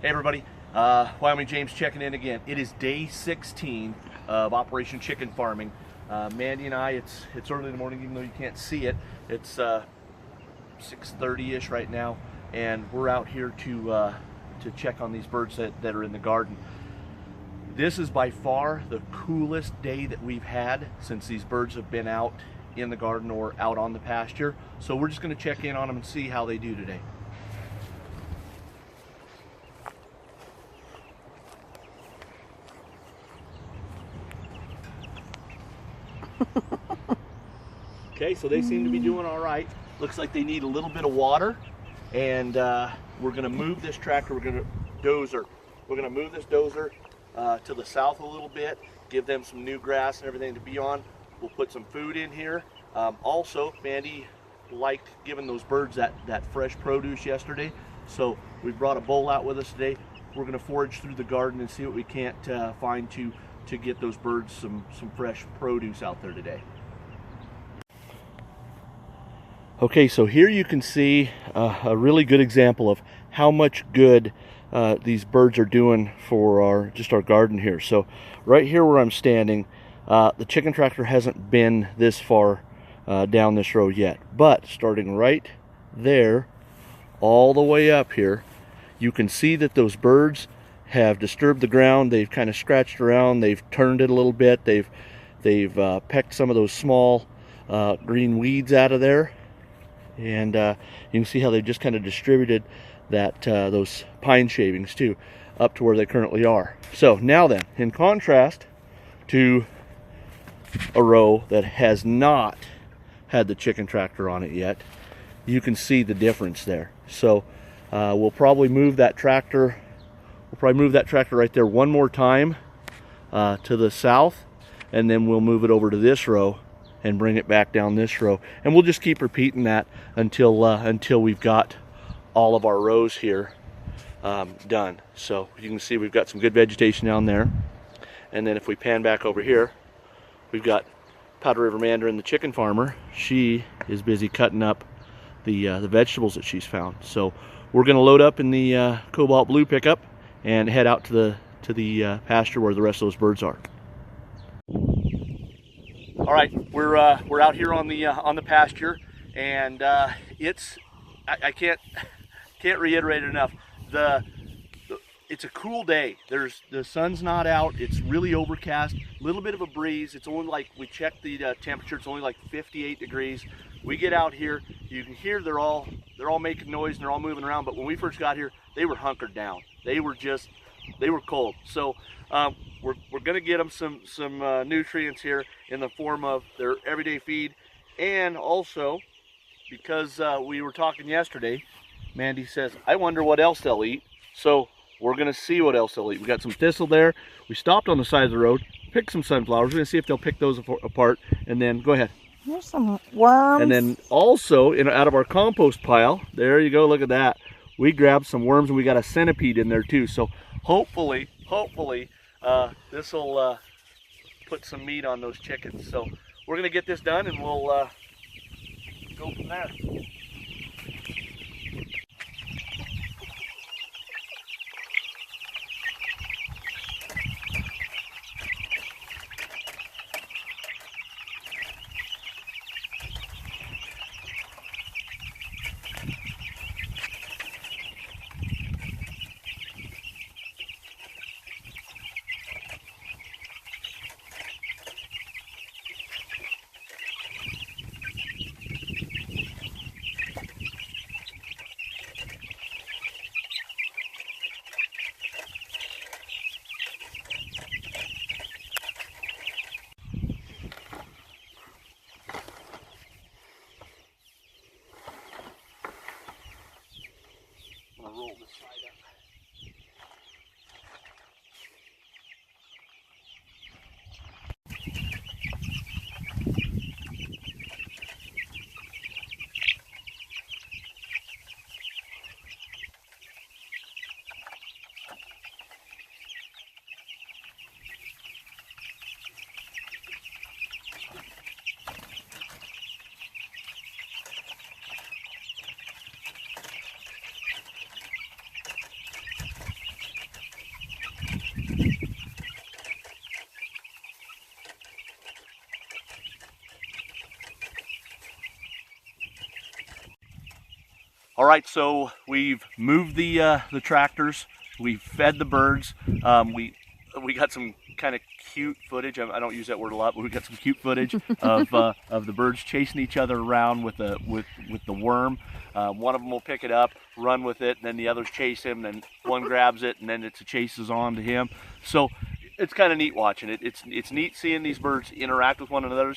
Hey everybody, Wyoming James checking in again. It is day 16 of Operation Chicken Farming. Mandy and I, it's early in the morning, even though you can't see it. It's 6:30-ish right now, and we're out here to check on these birds that are in the garden. This is by far the coolest day that we've had since these birds have been out in the garden or out on the pasture. So we're just going to check in on them and see how they do today. Okay, so they seem to be doing all right. Looks like they need a little bit of water, and we're going to move this tractor. We're going to move this dozer to the south a little bit, give them some new grass and everything to be on. We'll put some food in here. Also, Mandy liked giving those birds that fresh produce yesterday, so we brought a bowl out with us today. We're going to forage through the garden and see what we can't find to get those birds some fresh produce out there today. Okay, so here you can see a really good example of how much good these birds are doing for our garden here. So right here where I'm standing, the chicken tractor hasn't been this far down this road yet, but starting right there all the way up here, you can see that those birds have disturbed the ground. They've kind of scratched around, they've turned it a little bit, they've pecked some of those small green weeds out of there. And you can see how they've just kind of distributed those pine shavings too up to where they currently are. So now then, in contrast to a row that has not had the chicken tractor on it yet, you can see the difference there. So we'll probably move that tractor right there one more time to the south, and then we'll move it over to this row and bring it back down this row, and we'll just keep repeating that until we've got all of our rows here done. So you can see we've got some good vegetation down there, and then if we pan back over here, we've got Powder River Mandarin, the chicken farmer. She is busy cutting up the vegetables that she's found. So we're going to load up in the Cobalt Blue pickup and head out to the pasture where the rest of those birds are. All right, we're out here on the pasture, and I can't reiterate it enough. It's a cool day. The sun's not out. It's really overcast. A little bit of a breeze. It's only like, we checked the temperature. It's only like 58 degrees. We get out here. You can hear they're all making noise and they're all moving around. But when we first got here, they were hunkered down. They were cold. So we're going to get them some nutrients here in the form of their everyday feed, and also because we were talking yesterday, Mandy says, I wonder what else they'll eat. So we're going to see what else they'll eat. We got some thistle there. We stopped on the side of the road, picked some sunflowers. We're going to see if they'll pick those apart, and then go ahead. There's some worms. And then also out of our compost pile, there you go, look at that. We grabbed some worms, and we got a centipede in there too. So hopefully this will put some meat on those chickens. So we're going to get this done, and we'll go from there. Roll this side up. All right, so we've moved the tractors. We've fed the birds. We got some kind of cute footage. I don't use that word a lot, but we got some cute footage of the birds chasing each other around with the worm. One of them will pick it up, run with it, and then the others chase him. Then one grabs it, and then it chases on to him. So it's kind of neat watching it. It's neat seeing these birds interact with one another.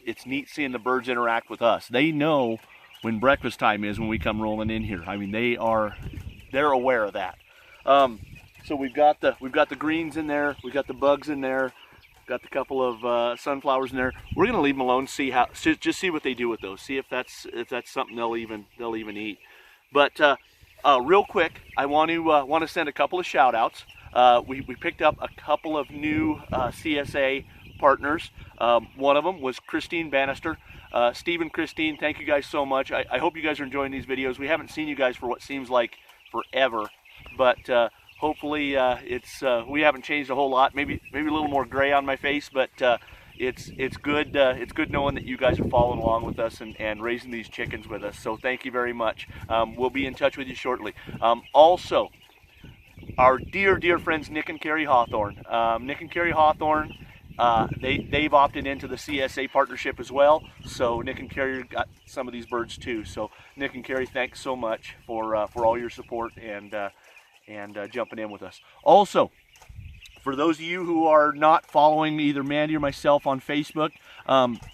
It's neat seeing the birds interact with us. They know when breakfast time is when we come rolling in here. I mean, they're aware of that. So we've got the greens in there, we've got the bugs in there, got the couple of sunflowers in there. We're gonna leave them alone, just see what they do with those, see if that's something they'll even eat. But real quick, I want to send a couple of shout outs. We picked up a couple of new C.S.A. partners. One of them was Christine Bannister. Steve and Christine, thank you guys so much. I hope you guys are enjoying these videos. We haven't seen you guys for what seems like forever, but hopefully we haven't changed a whole lot. Maybe a little more gray on my face, but it's good knowing that you guys are following along with us and raising these chickens with us. So thank you very much. We'll be in touch with you shortly. Also, our dear friends Nick and Carrie Hawthorne. Nick and Carrie Hawthorne, they've opted into the C.S.A. partnership as well. So Nick and Carrie got some of these birds too. So Nick and Carrie, thanks so much for all your support and jumping in with us. Also, for those of you who are not following either Mandy or myself on Facebook,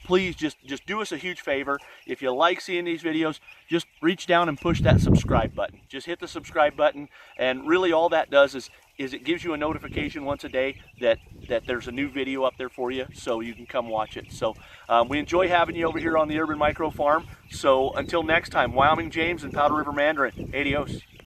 please just do us a huge favor. If you like seeing these videos, just reach down and push that subscribe button. Just hit the subscribe button, and really all that does is it gives you a notification once a day that there's a new video up there for you, so you can come watch it. So we enjoy having you over here on the Urban Micro Farm. So until next time, Wyoming James and Powder River Mandarin, adios.